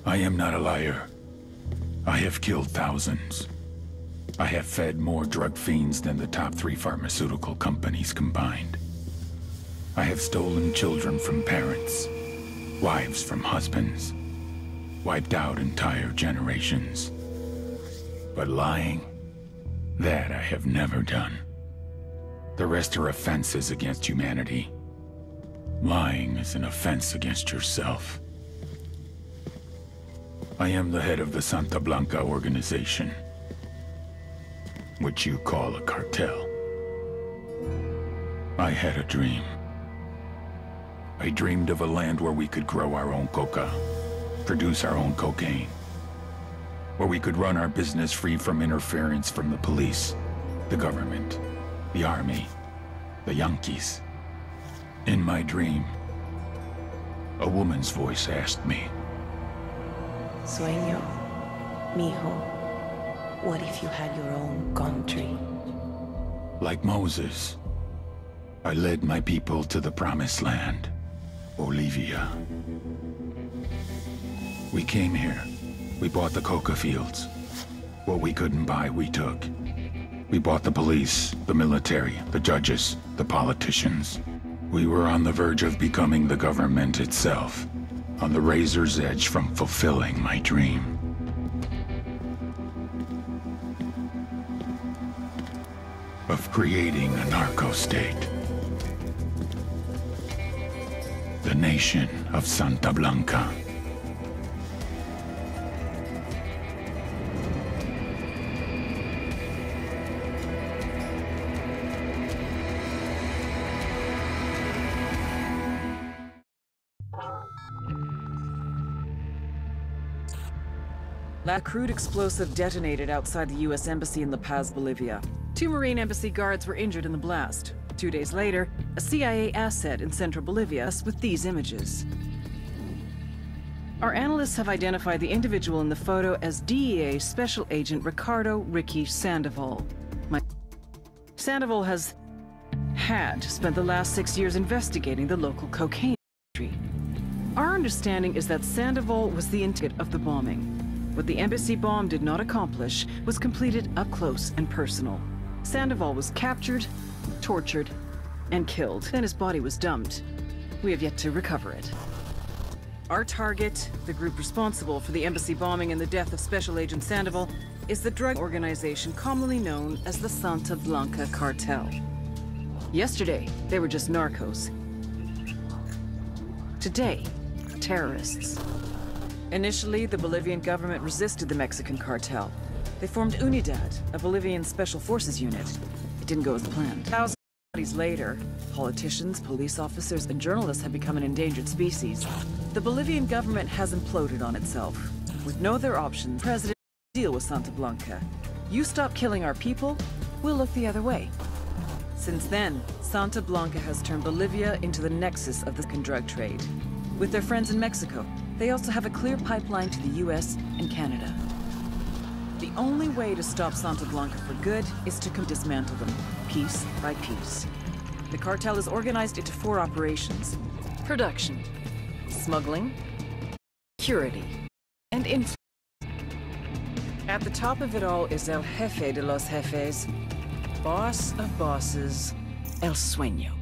I am not a liar. I have killed thousands. I have fed more drug fiends than the top 3 pharmaceutical companies combined. I have stolen children from parents, wives from husbands, wiped out entire generations. But lying, that I have never done. The rest are offenses against humanity. Lying is an offense against yourself. I am the head of the Santa Blanca organization, which you call a cartel. I had a dream. I dreamed of a land where we could grow our own coca, produce our own cocaine, where we could run our business free from interference from the police, the government, the army, the Yankees. In my dream, a woman's voice asked me, Sueño, mijo, what if you had your own country? like Moses, I led my people to the promised land, Bolivia. We came here. We bought the coca fields. What we couldn't buy, we took. We bought the police, the military, the judges, the politicians. We were on the verge of becoming the government itself, on the razor's edge from fulfilling my dream. Of creating a narco-state. The nation of Santa Blanca. A crude explosive detonated outside the U.S. Embassy in La Paz, Bolivia. 2 Marine Embassy guards were injured in the blast. 2 days later, a CIA asset in central Bolivia with these images. Our analysts have identified the individual in the photo as DEA Special Agent Ricardo Ricky Sandoval. Sandoval had spent the last 6 years investigating the local cocaine industry. Our understanding is that Sandoval was the instigator of the bombing. What the embassy bomb did not accomplish was completed up close and personal. Sandoval was captured, tortured, and killed. Then his body was dumped. We have yet to recover it. Our target, the group responsible for the embassy bombing and the death of Special Agent Sandoval, is the drug organization commonly known as the Santa Blanca Cartel. Yesterday, they were just narcos. Today, terrorists. Initially, the Bolivian government resisted the Mexican cartel. They formed Unidad, a Bolivian special forces unit. It didn't go as planned. Thousands of bodies later, politicians, police officers, and journalists have become an endangered species. The Bolivian government has imploded on itself. With no other option, the president will deal with Santa Blanca. You stop killing our people, we'll look the other way. Since then, Santa Blanca has turned Bolivia into the nexus of the drug trade. With their friends in Mexico, they also have a clear pipeline to the US and Canada. The only way to stop Santa Blanca for good is to dismantle them, piece by piece. The cartel is organized into 4 operations: production, smuggling, security, and influence. At the top of it all is El Jefe de los Jefes, boss of bosses, El Sueño.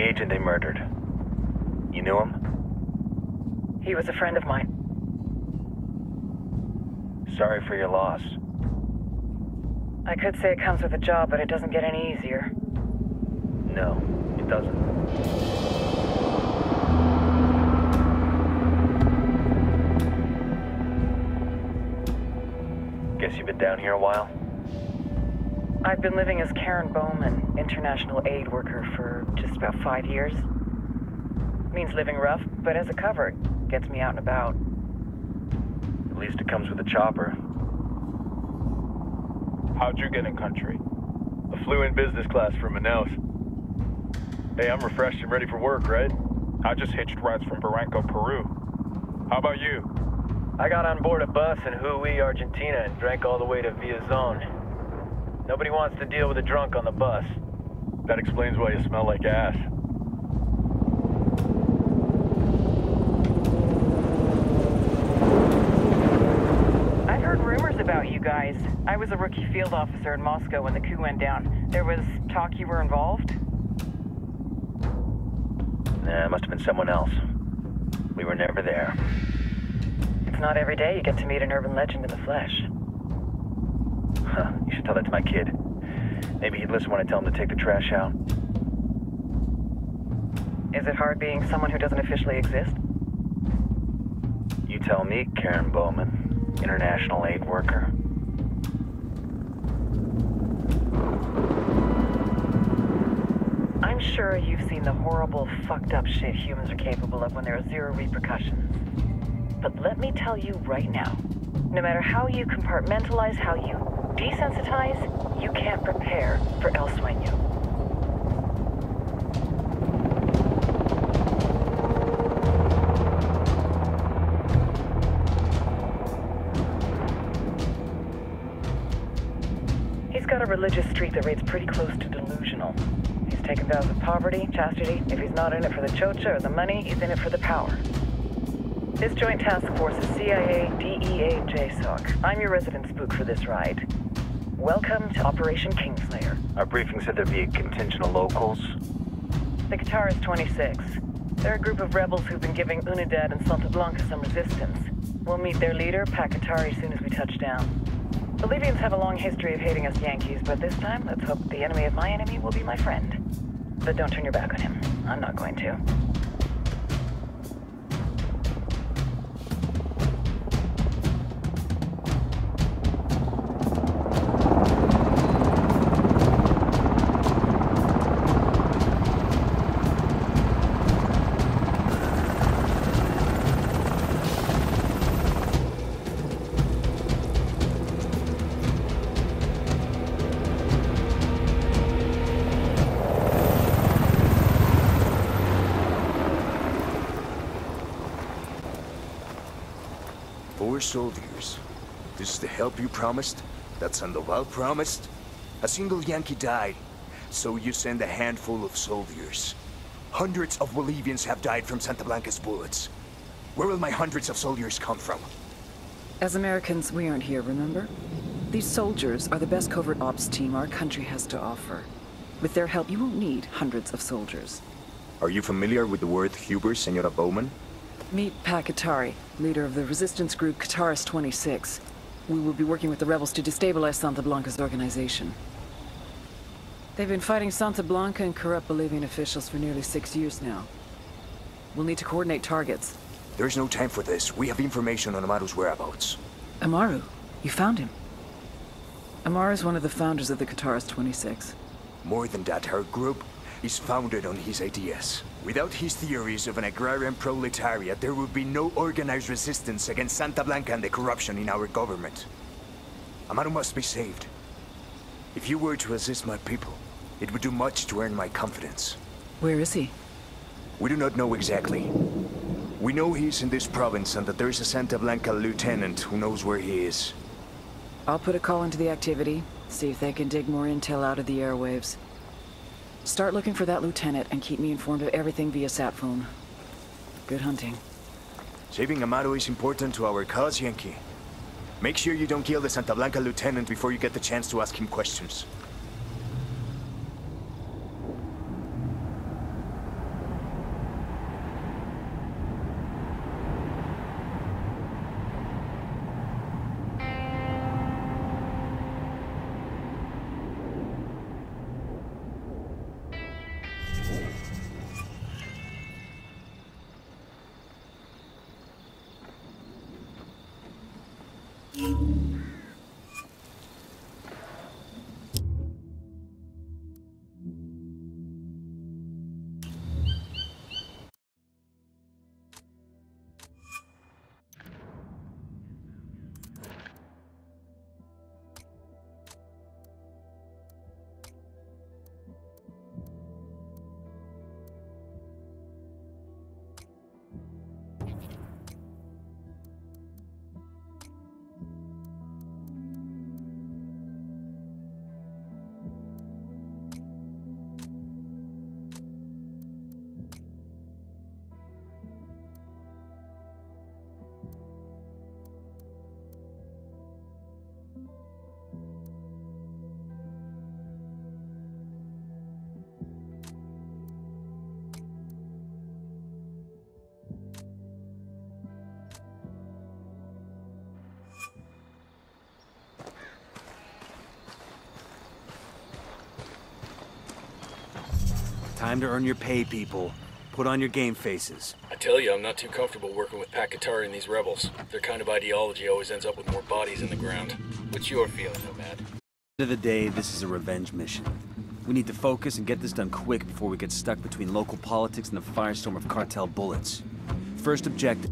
agent they murdered. You knew him? He was a friend of mine. Sorry for your loss. I could say it comes with a job, but it doesn't get any easier. No, it doesn't. Guess you've been down here a while? I've been living as Karen Bowman, international aid worker, for just about 5 years. Means living rough, but as a cover, gets me out and about. At least it comes with a chopper. How'd you get in country? I flew in business class from Manaus. Hey, I'm refreshed and ready for work, right? I just hitched rides from Barranco, Peru. How about you? I got on board a bus in Hui, Argentina, and drank all the way to Villa Zone. Nobody wants to deal with a drunk on the bus. That explains why you smell like ass. I've heard rumors about you guys. I was a rookie field officer in Moscow when the coup went down. There was talk you were involved? Nah, it must have been someone else. We were never there. It's not every day you get to meet an urban legend in the flesh. Huh, you should tell that to my kid. Maybe he'd listen when I tell him to take the trash out. Is it hard being someone who doesn't officially exist? You tell me, Karen Bowman, international aid worker. I'm sure you've seen the horrible, fucked up shit humans are capable of when there are zero repercussions. But let me tell you right now, no matter how you compartmentalize, how you desensitize, you can't prepare for El Sueño. He's got a religious streak that rates pretty close to delusional. He's taken vows of poverty, chastity. If he's not in it for the chocha or the money, he's in it for the power. This joint task force is CIA, DEA, JSOC. I'm your resident spook for this ride. Welcome to Operation Kingslayer. Our briefing said there'd be a contingent of locals. The Qatar is 26. They're a group of rebels who've been giving Unidad and Santa Blanca some resistance. We'll meet their leader, Pakatari, as soon as we touch down. Bolivians have a long history of hating us Yankees, but this time, let's hope the enemy of my enemy will be my friend. But don't turn your back on him. I'm not going to. Soldiers. This is the help you promised? That Sandoval promised? A single Yankee died, so you send a handful of soldiers. Hundreds of Bolivians have died from Santa Blanca's bullets. Where will my hundreds of soldiers come from? As Americans, we aren't here, remember? These soldiers are the best covert ops team our country has to offer. With their help, you won't need hundreds of soldiers. Are you familiar with the word Huber, Senora Bowman? Meet Pakatari, leader of the resistance group Qatar's 26. We will be working with the rebels to destabilize Santa Blanca's organization. They've been fighting Santa Blanca and corrupt Bolivian officials for nearly 6 years now. We'll need to coordinate targets. There's no time for this. We have information on Amaru's whereabouts. Amaru? You found him? Amaru is one of the founders of the Qatar's 26. More than that, our group is founded on his ideas. Without his theories of an agrarian proletariat, there would be no organized resistance against Santa Blanca and the corruption in our government. Amaru must be saved. If you were to assist my people, it would do much to earn my confidence. Where is he? We do not know exactly. We know he's in this province and that there is a Santa Blanca lieutenant who knows where he is. I'll put a call into the activity, see if they can dig more intel out of the airwaves. Start looking for that lieutenant and keep me informed of everything via sat phone. Good hunting. Saving Amaru is important to our cause, Yankee. Make sure you don't kill the Santa Blanca lieutenant before you get the chance to ask him questions. Time to earn your pay, people. Put on your game faces. I tell you, I'm not too comfortable working with Pakatari and these rebels. Their kind of ideology always ends up with more bodies in the ground. What's your feeling, Nomad? At the end of the day, this is a revenge mission. We need to focus and get this done quick before we get stuck between local politics and a firestorm of cartel bullets. First objective.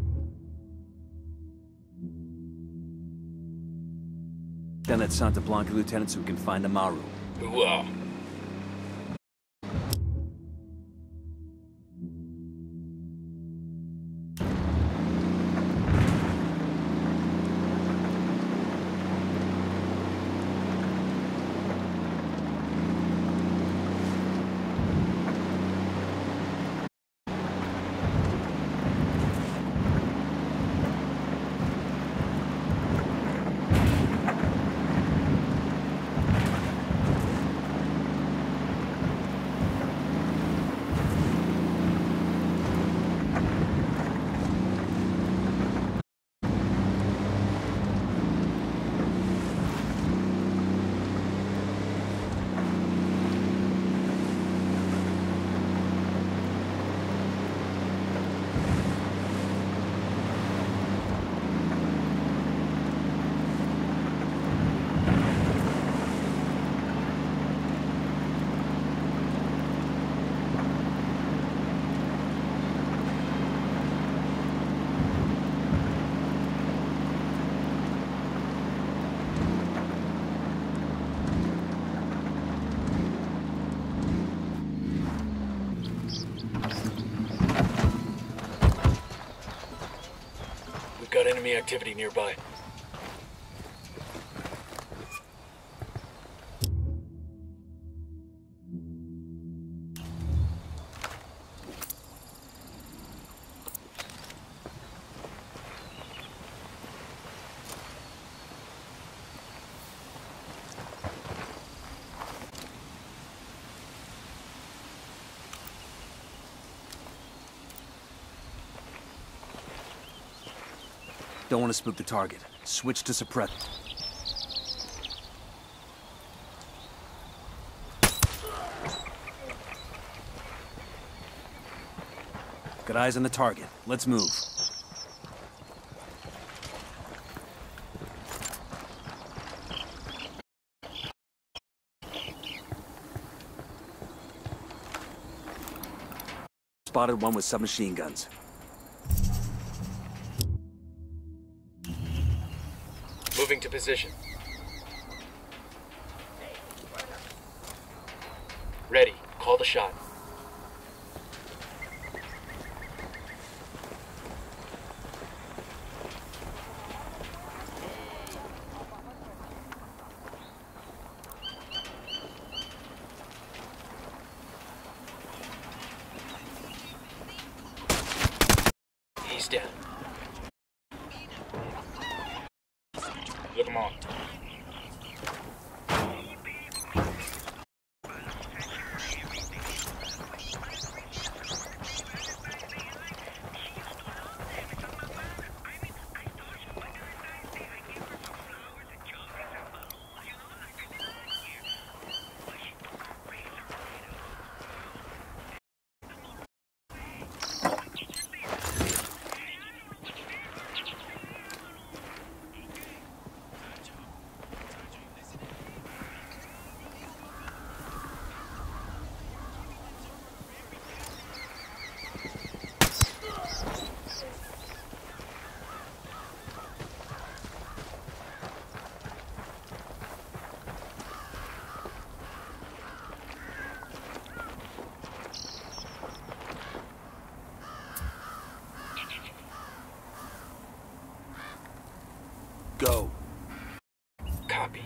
Down that Santa Blanca lieutenant so we can find Amaru. Ooh, we've got enemy activity nearby. Don't want to spook the target. Switch to suppress. Got eyes on the target. Let's move. Spotted one with submachine guns. Moving to position. Ready. Call the shot. He's down. Look him on. Go. Copy.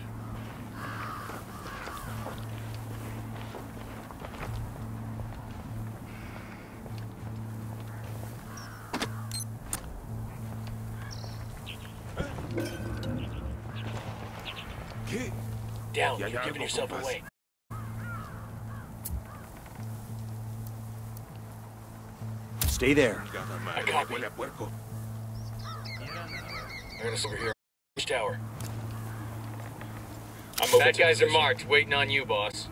Down, you're giving yourself away. Stay there. I copy. Ernest over here. Which tower? Bad guys are marked, waiting on you, boss.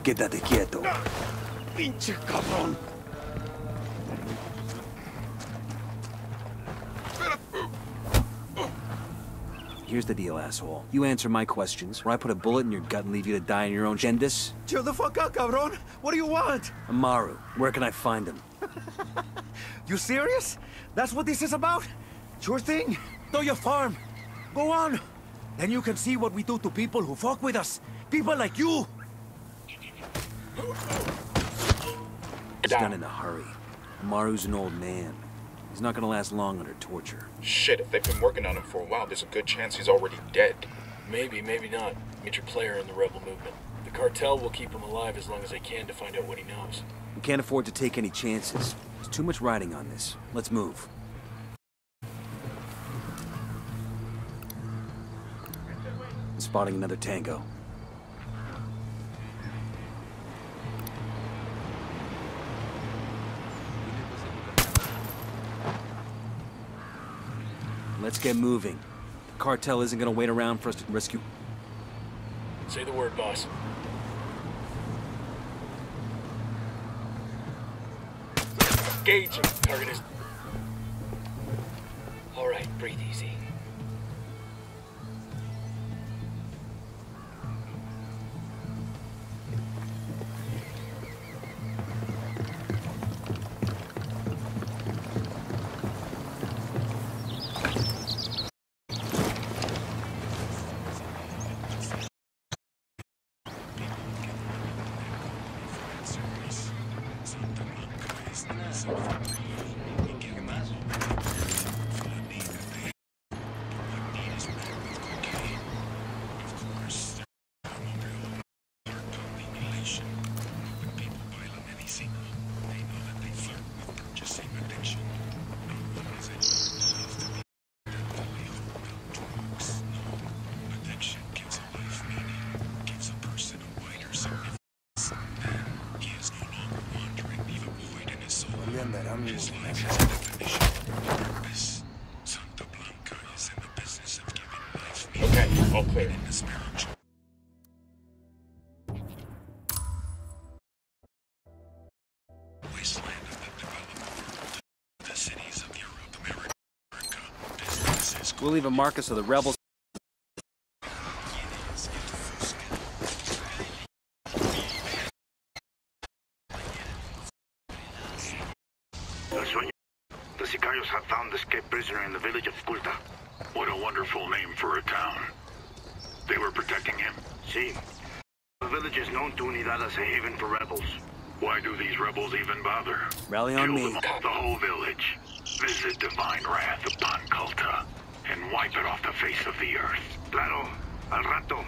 Quédate quieto. ¡Pinche cabrón! Here's the deal, asshole. You answer my questions, or I put a bullet in your gut and leave you to die in your own gendis. Chill the fuck out, cabrón! What do you want? Amaru, where can I find him? You serious? That's what this is about? Sure thing. Do your farm. Go on. Then you can see what we do to people who fuck with us. People like you. It's done in a hurry. Amaru's an old man. He's not gonna last long under torture. Shit, if they've been working on him for a while, there's a good chance he's already dead. Maybe, maybe not. Major player in the rebel movement. The cartel will keep him alive as long as they can to find out what he knows. We can't afford to take any chances. There's too much riding on this. Let's move. Spotting another tango. Let's get moving. The cartel isn't gonna wait around for us to rescue. Say the word, boss. Engaging. Target is... All right, breathe easy. Okay, all clear. We'll leave a marker so the rebels... The Sicarios have found the escaped prisoner in the village of Culta. What a wonderful name for a town. They were protecting him? Si. The village is known to Unidad as a haven for rebels. Why do these rebels even bother? Rally on me. Kill them all, the whole village. Visit divine wrath upon Culta. And wipe it off the face of the earth. Claro. Al rato.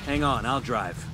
Hang on, I'll drive.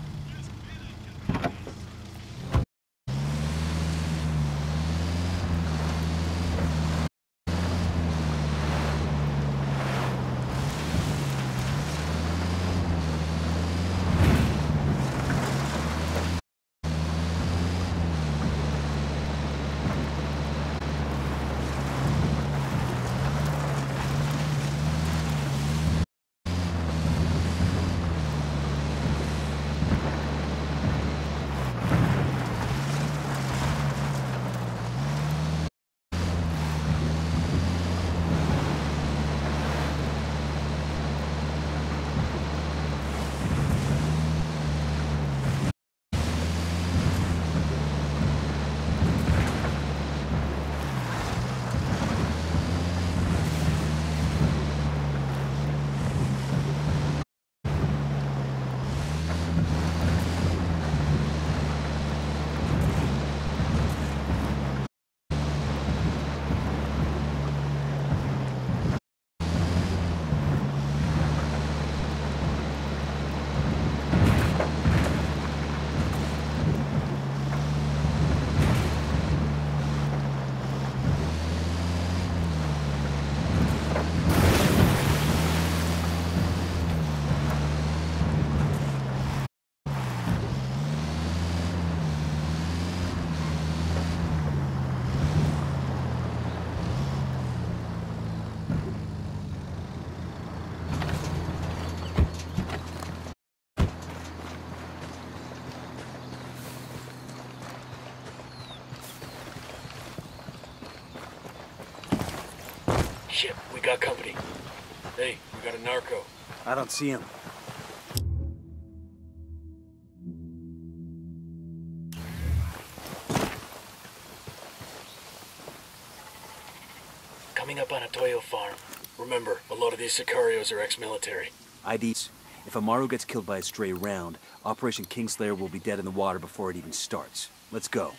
Shit, we got company. Hey, we got a narco. I don't see him. Coming up on a Toyo farm. Remember, a lot of these sicarios are ex-military. IDs. If Amaru gets killed by a stray round, Operation Kingslayer will be dead in the water before it even starts. Let's go.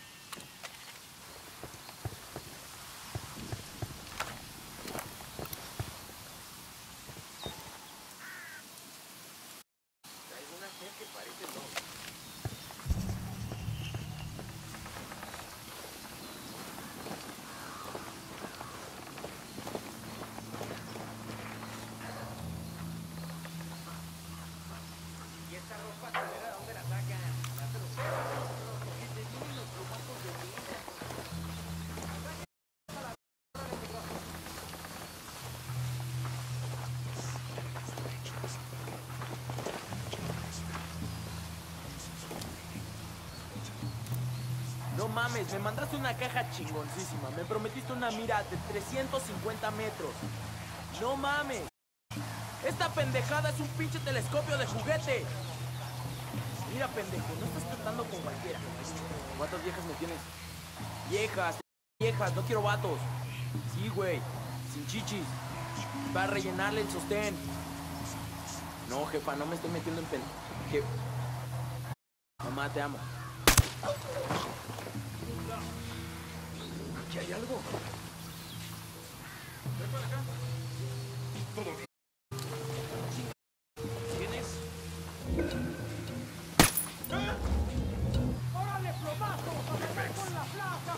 No mames, me mandaste una caja chingoncísima. Me prometiste una mira de 350 metros. No mames. Esta pendejada es un pinche telescopio de juguete. Mira, pendejo, no estás tratando con cualquiera. ¿Cuántas viejas me tienes? Viejas, no quiero vatos. Sí, güey, sin chichis. Para rellenarle el sostén. No, jefa, no me estoy metiendo en Mamá, te amo. ¿Aquí hay algo? Ven para acá. Todo bien. ¿Quién es? ¡Órale, plomazo! ¡A ver con la plaza!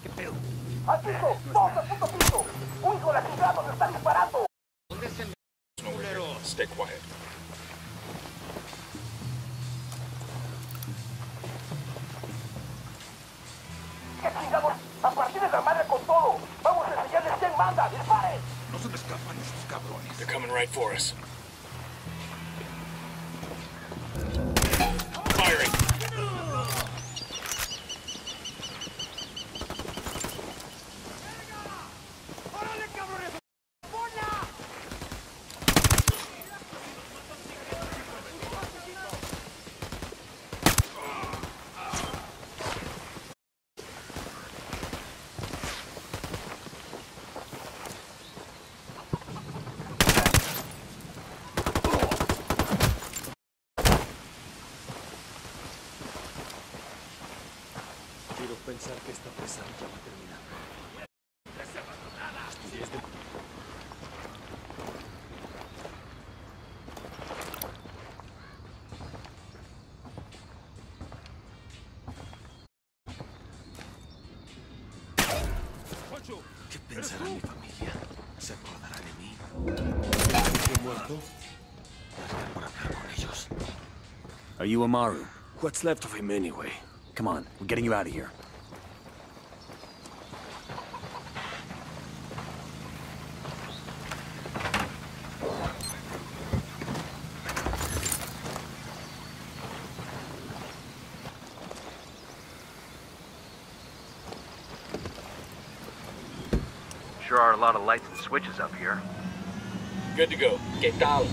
¿Qué pedo? ¡Al piso! ¡Todos al puto piso! ¡Un hijo de la chingada nos está disparando! ¿Dónde es el culero? Stay quiet. ¡Qué chingados! ¡A partir de la madre con todo! ¡Vamos a enseñarles quién manda! ¡Disparen! No se me escapan esos cabrones. They're coming right for us. Firing! ¡Órale, cabrones! ¡Ponla! Quiero pensar que esta pesadilla va a terminar. Estudies de... ¿Qué pensará mi familia? ¿Se acordará de mí? ¿Estoy muerto? Gracias por hablar con ellos. Are you Amaru? What's left of him anyway? Come on, we're getting you out of here. Sure are a lot of lights and switches up here. Good to go. ¿Qué tal?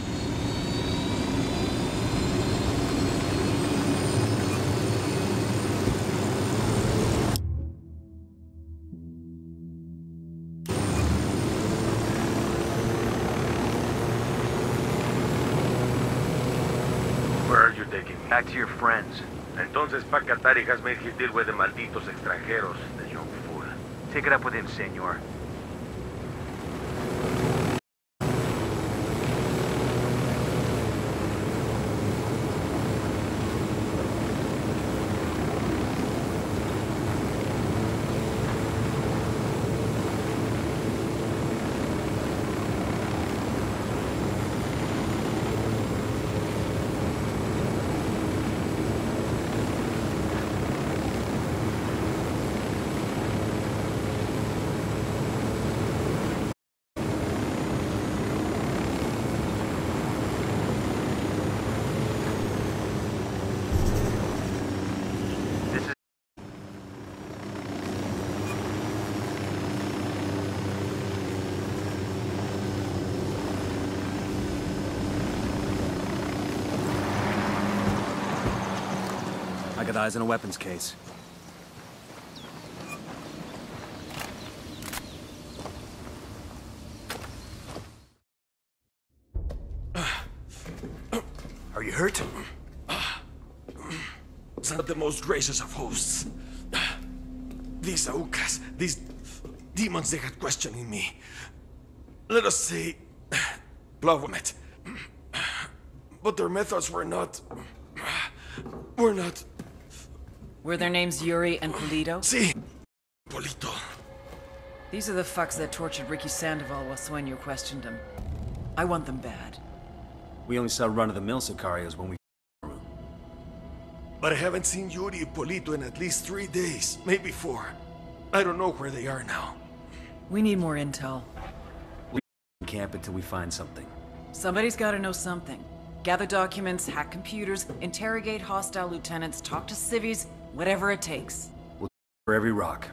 Where are you taking me? Back to your friends. Entonces, Pacatari has made his deal with the malditos extranjeros, the young fool. Take it up with him, senor. got eyes on a weapons case. Are you hurt? It's not the most gracious of hosts. These Aukas, these demons, they had questioning me. Let us say, Plowmet. But their methods were not... Were their names Yuri and Polito? Si, Polito. These are the fucks that tortured Ricky Sandoval while Sueño questioned him. I want them bad. We only saw run-of-the-mill Sicarios when we... But I haven't seen Yuri and Polito in at least 3 days, maybe 4. I don't know where they are now. We need more intel. We camp until we find something. Somebody's gotta know something. Gather documents, hack computers, interrogate hostile lieutenants, talk to civvies, whatever it takes. We'll for every rock.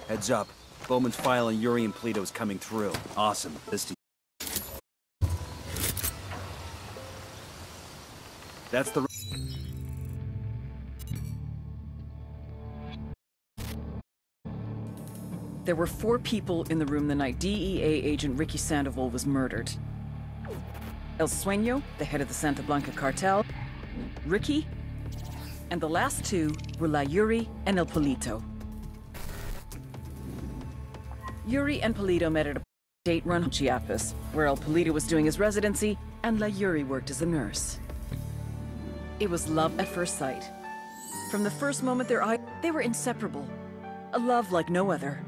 Heads up. Bowman's file on Yuri and Polito is coming through. Awesome. That's the... There were 4 people in the room the night DEA agent Ricky Sandoval was murdered. El Sueño, the head of the Santa Blanca cartel, Ricky, and the last 2 were La Yuri and El Polito. Yuri and Polito met at a date run in Chiapas, where El Polito was doing his residency and La Yuri worked as a nurse. It was love at first sight. From the first moment they were inseparable. A love like no other.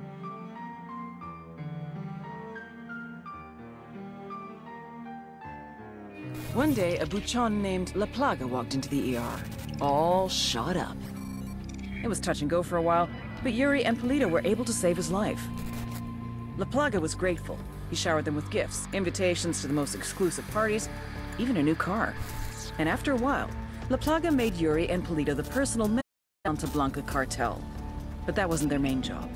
One day, a buchon named La Plaga walked into the ER, all shot up. It was touch and go for a while, but Yuri and Polito were able to save his life. La Plaga was grateful. He showered them with gifts, invitations to the most exclusive parties, even a new car. And after a while, La Plaga made Yuri and Polito the personal men of the Santa Blanca cartel. But that wasn't their main job.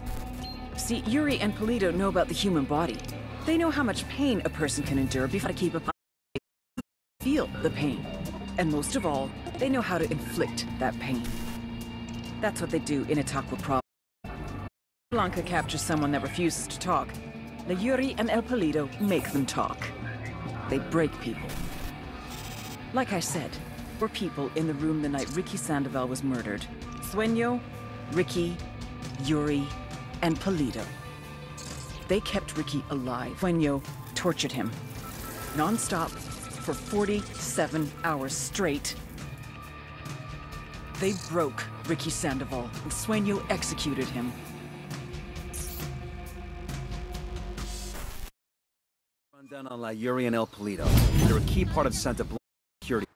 See, Yuri and Polito know about the human body. They know how much pain a person can endure before to keep a feel the pain. And most of all, they know how to inflict that pain. That's what they do in a talk with problem. Blanca captures someone that refuses to talk. La Yuri and El Polito make them talk. They break people. Like I said, there were people in the room the night Ricky Sandoval was murdered. Sueño, Ricky, Yuri, and Polito. They kept Ricky alive. Sueño tortured him. Non-stop, for 47 hours straight. They broke Ricky Sandoval, and Sueño executed him. Run down on La Yuri and El Polito. They're a key part of Santa Blanca security.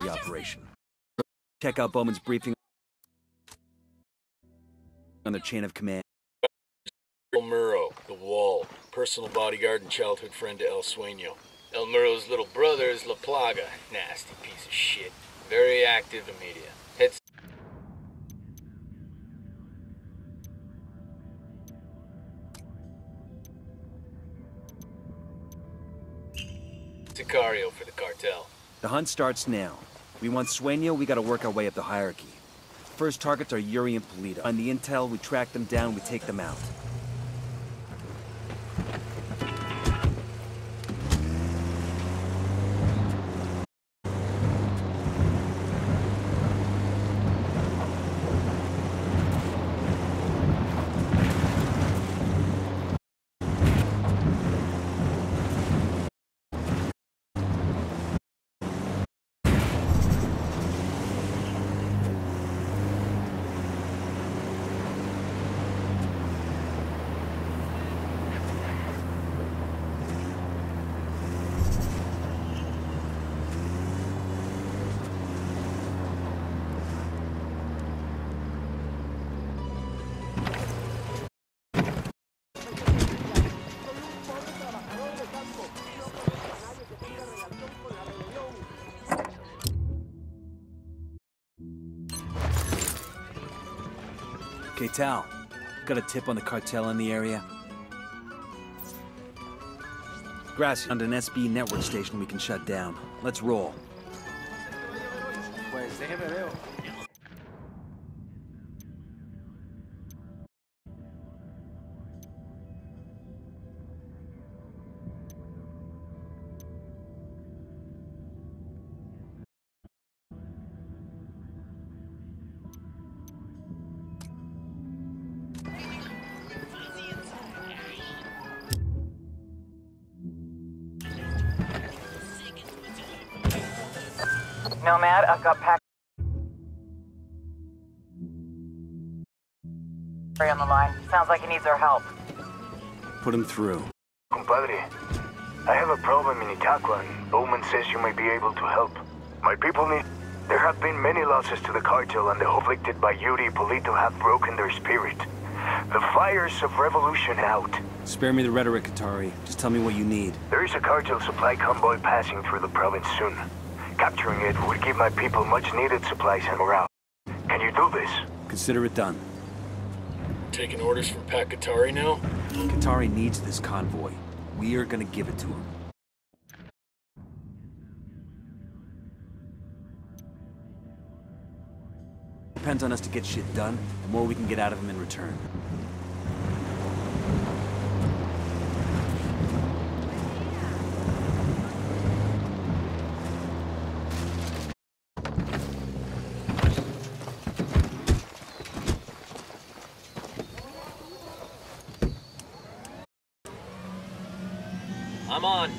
Operation. Check out Bowman's briefing on the chain of command. El Muro, the Wall, personal bodyguard and childhood friend to El Sueño. El Muro's little brother is La Plaga, nasty piece of shit. Very active in media. Heads Sicario for the cartel. The hunt starts now. We want Sueño, we gotta work our way up the hierarchy. First targets are Yuri and Polito. On the intel, we track them down, we take them out. Okay, Tal. Got a tip on the cartel in the area? Gracias. On an SB network station we can shut down. Let's roll. Pues déjeme veo. Nomad, I've got pack on the line. Sounds like he needs our help. Put him through. Compadre, I have a problem in Itaqua, and Bowman says you may be able to help. My people need... There have been many losses to the cartel, and the afflicted by Yuri Polito have broken their spirit. The fires of revolution out. Spare me the rhetoric, Katari. Just tell me what you need. There is a cartel supply convoy passing through the province soon. Capturing it would give my people much-needed supplies and morale. Can you do this? Consider it done. Taking orders from Pat Katari now? Katari needs this convoy. We are gonna give it to him. Depends on us to get shit done, the more we can get out of him in return. I'm on.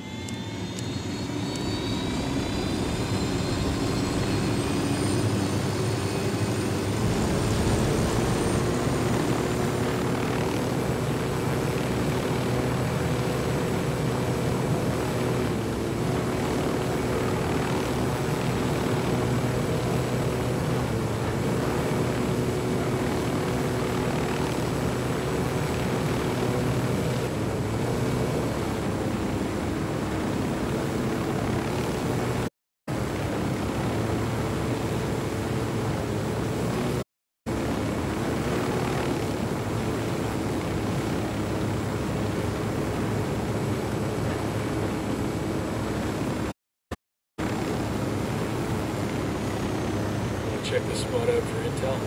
Check this spot out for intel.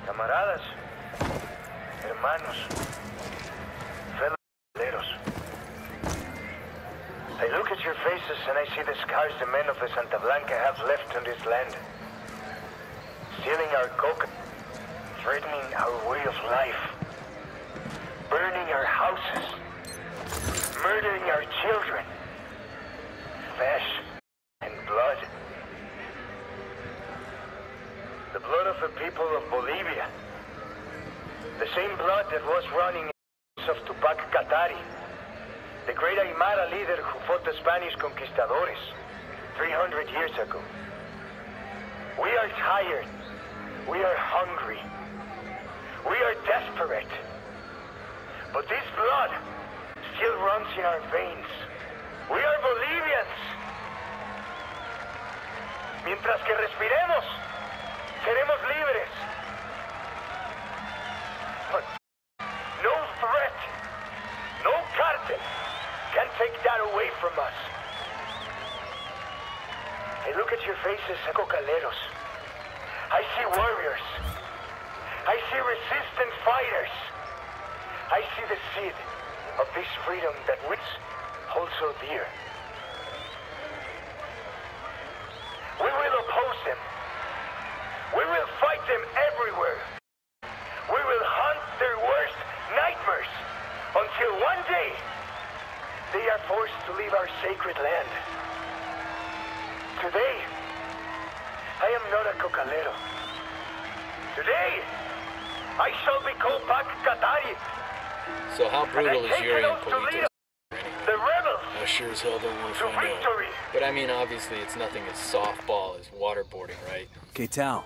Camaradas, hermanos, fellow guerreros. I look at your faces and I see the scars the men of the Santa Blanca have left on this land. Stealing our coca, threatening our way of life, burning our houses, murdering our children. Flesh and blood. The blood of the people of Bolivia. The same blood that was running in the veins of Tupac Katari, the great Aymara leader who fought the Spanish conquistadores 300 years ago. We are tired. We are hungry. We are desperate. But this blood still runs in our veins. We are Bolivians. Mientras que respiremos, seremos libres. But no threat, no cartel can take that away from us. I look at your faces, cocaleros. I see warriors. I see resistant fighters. I see the seed of this freedom that we hold so dear. We will oppose them. We will fight them everywhere. We will hunt their worst nightmares until one day they are forced to leave our sacred land. Today, I am not a cocalero. Today, I shall be called back Qatari. So how brutal is Yuri and Polito? The rebels! I sure as hell don't want to find out. But I mean, obviously, it's nothing as softball as waterboarding, right? Okay, Tal.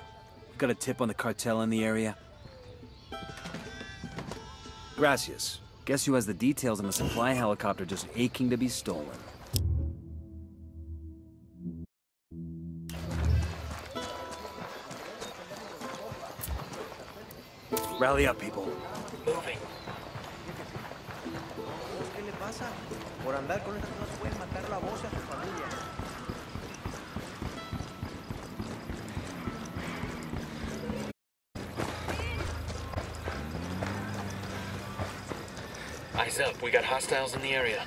Got a tip on the cartel in the area? Gracias. Guess who has the details on the supply helicopter just aching to be stolen? Rally up, people. Moving. ¿Qué le pasa? Por andar con estas cosas pueden matar la voz a su familia. Eyes up, we got hostiles in the area.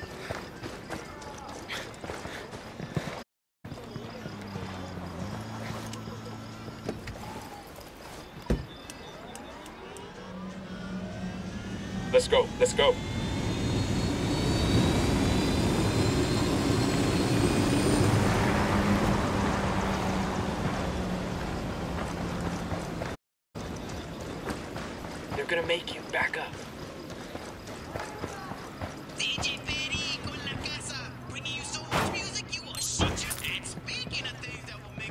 Let's go, let's go. They're gonna make you back up.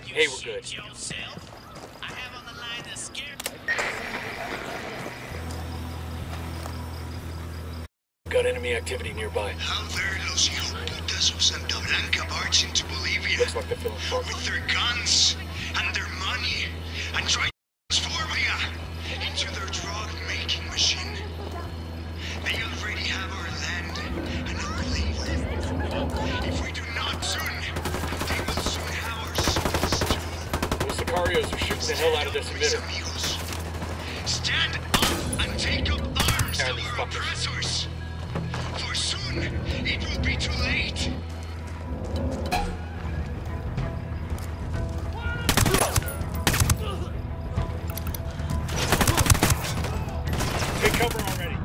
Hey, we're good. Got enemy activity nearby. How dare los hijoputas of Santa Blanca march into Bolivia Looks like they're feeling sharp. with their guns and their money and try to transform Bolivia into their drug-making machine. They already have our land and our belief. If we do not soon, they will soon have our souls too. Those Sicarios are shooting the hell out of this emitter. Stand up and take up arms to our oppressors. For soon, it will be too late. Take cover already.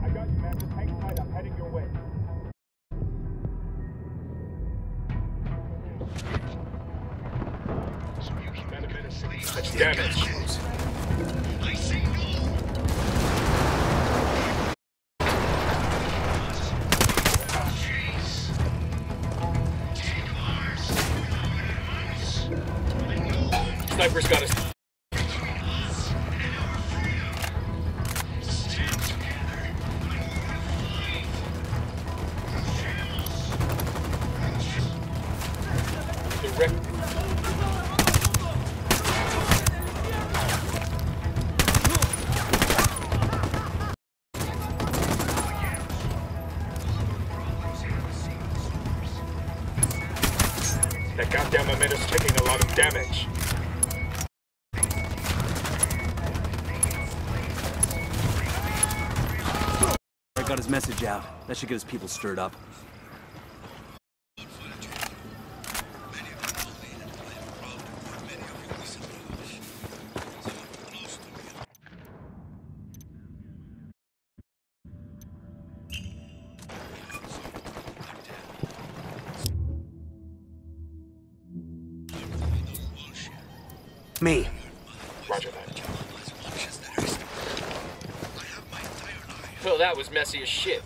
I got you, man. Just hang tight. I'm heading your way. That's damage. I say no. Sniper's got us. Direct. That goddamn emitter's taking a lot of damage. I got his message out. That should get his people stirred up. Me. Roger that. Well, that was messy as shit.